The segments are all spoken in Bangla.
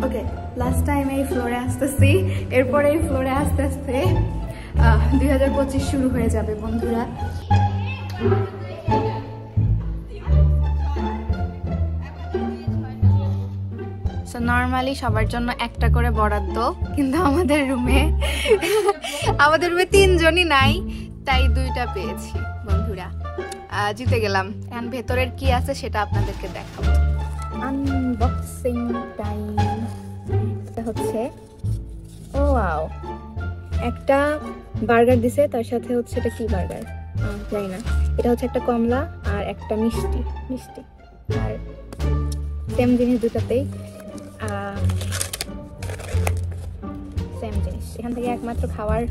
ওকে, লাস্ট টাইম এই ফ্লোরে আসতেছি, এরপরে এই ফ্লোরে আস্তে আস্তে 2025 শুরু হয়ে যাবে বন্ধুরা। নর্মালি সবার জন্য একটা করে বরাদ্দ, কিন্তু আমাদের রুমে 3 জনই নাই, তাই 2টা পেয়েছি বন্ধুরা। জিতে গেলাম। এখন ভেতরের কি আছে সেটা আপনাদেরকে দেখাবো। Unboxing time. এটা হচ্ছে, ও ওয়াও, একটা বার্গার দিছে, তার সাথে হচ্ছে এটা কি বার্গার জানি না। এটা হচ্ছে একটা কমলা আর একটা মিষ্টি আর সেম জিনিস দুটাতেই, সেম জিনিস। এখান থেকে একমাত্র খাওয়ার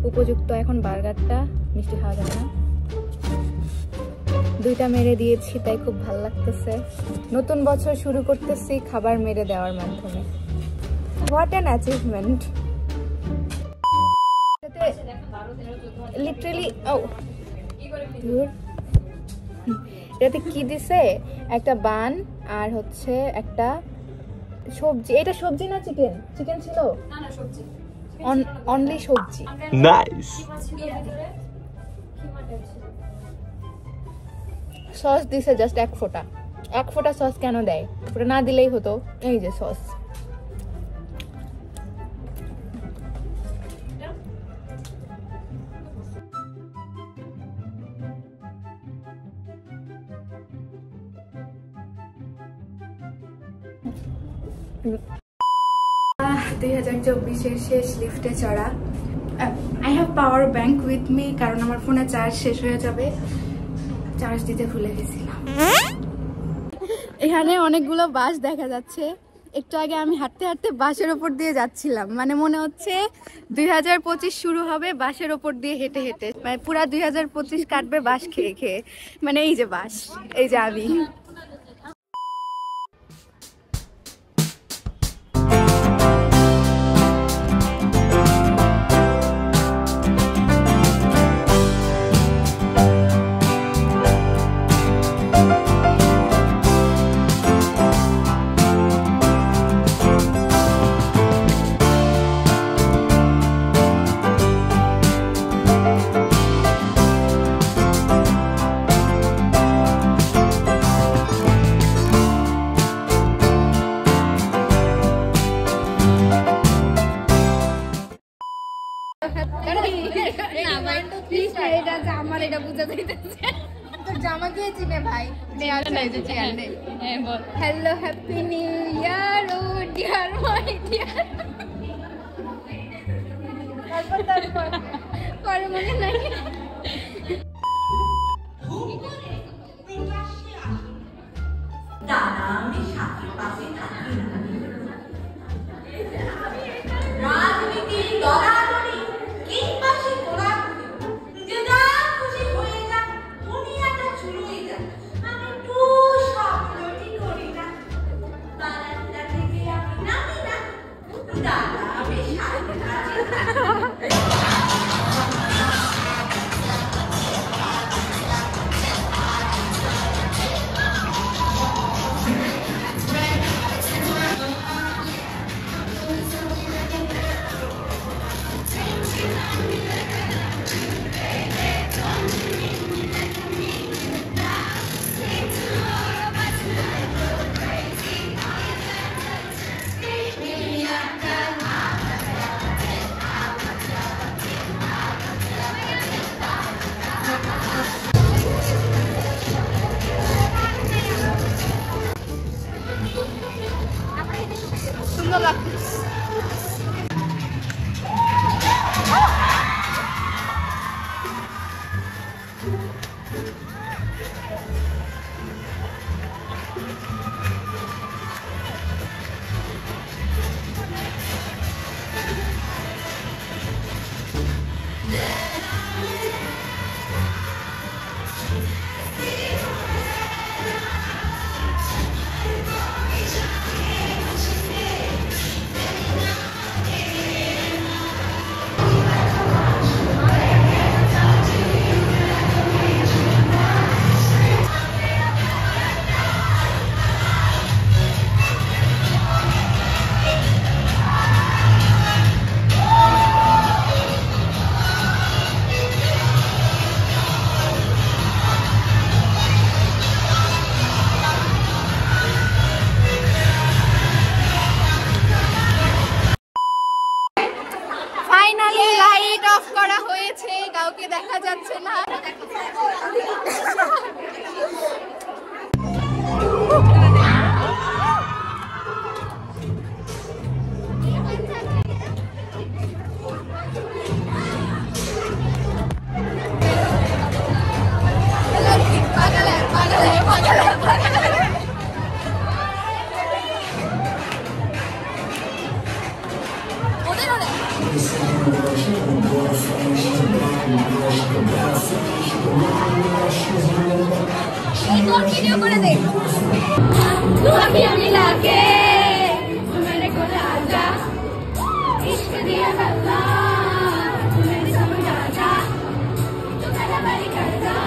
উপযুক্ত এখন বার্গারটা, মিষ্টি খাওয়া যাবে না। 2টা মেরে দিয়েছি, তাই খুব ভালো লাগতেছে। নতুন বছর শুরু করতেছি খাবার মেরে দেওয়ার মাধ্যমে। What an achievement. লিটারালি এটাতে কি দিছে, একটা বান আর হচ্ছে একটা সবজি। এটা সবজি না চিকেন? চিকেন ছিল না, সবজি, অনলি সবজি। নাইস। সস দিছে জাস্ট এক ফোঁটা সস কেন দেয়? ওটা না দিলেই হতো। এই যে সস, দুই 2024-এর শেষ লিফটে চড়া। I have power bank with me, কারণ আমার ফোনে চার্জ শেষ হয়ে যাবে। চার্জ দিতে ভুলে গেছিলাম। এখানে অনেকগুলো বাস দেখা যাচ্ছে। একটু আগে আমি হাঁটতে হাঁটতে বাসের ওপর দিয়ে যাচ্ছিলাম, মানে মনে হচ্ছে 2025 শুরু হবে বাসের ওপর দিয়ে হেঁটে হেঁটে, মানে পুরা 2025 কাটবে বাস খেয়ে খেয়ে। মানে এই যে বাস, এই যে আমি। আমার এটা বুঝা যাইতেছে, তোর জামা দিয়ে চিনে ভাই। হ্যালো, হ্যাপি নিউ ইয়ার, ও ডিয়ার মাই ডিয়ার। তারপর মনে নাই। দেখা যাচ্ছে না। ভিডিও করে দে मिला के मैंने को राजा इश्क दिया अल्लाह मैंने समझ आजा तो मेरा बड़ी करदा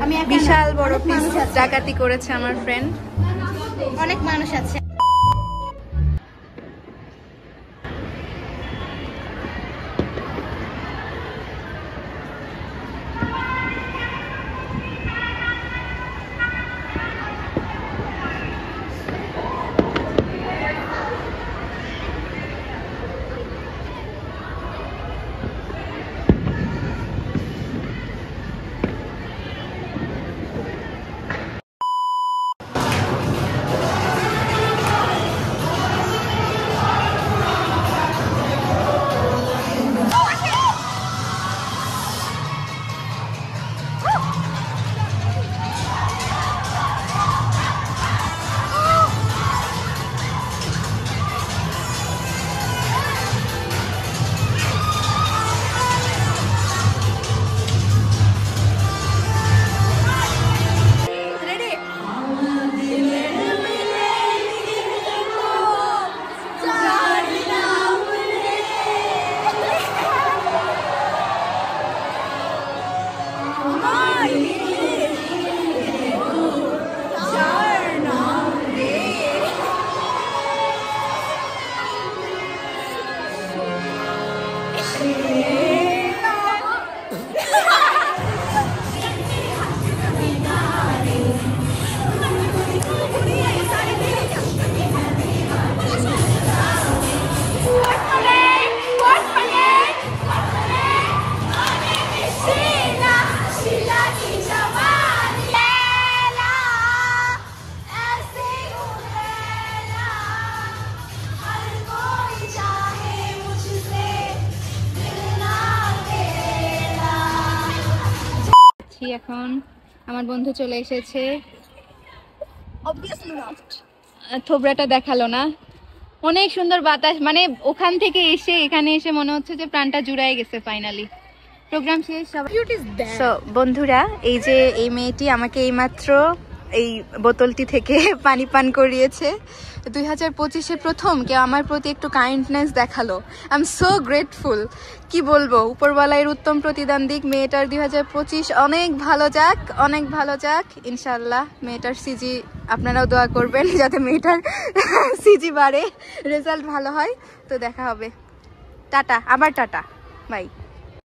আমি বিশাল বড় পিস ডাকাতি করেছে আমার ফ্রেন্ড। অনেক মানুষ আছে। এখন আমার বন্ধু চলে এসেছে। থোবরাটা দেখালো না। অনেক সুন্দর বাতাস, মানে ওখান থেকে এসে এখানে এসে মনে হচ্ছে যে প্রাণটা জুড়াই গেছে ফাইনালি। প্রোগ্রাম শেষ। সো বন্ধুরা, এই যে এই মেয়েটি আমাকে এইমাত্র এই বোতলটি থেকে পানি পান করিয়েছে। 2025-এ প্রথম কেউ আমার প্রতি একটু কাইন্ডনেস দেখালো। I am so grateful. কি বলবো, উপরওয়ালার উত্তম প্রতিদান দিক। মেয়েটার 2025 অনেক ভালো যাক, অনেক ভালো যাক ইনশাল্লাহ। মেয়েটার সিজি আপনারাও দোয়া করবেন যাতে মেয়েটার সিজি বাড়ে, রেজাল্ট ভালো হয়। তো দেখা হবে। টাটা, আবার টাটা, বাই।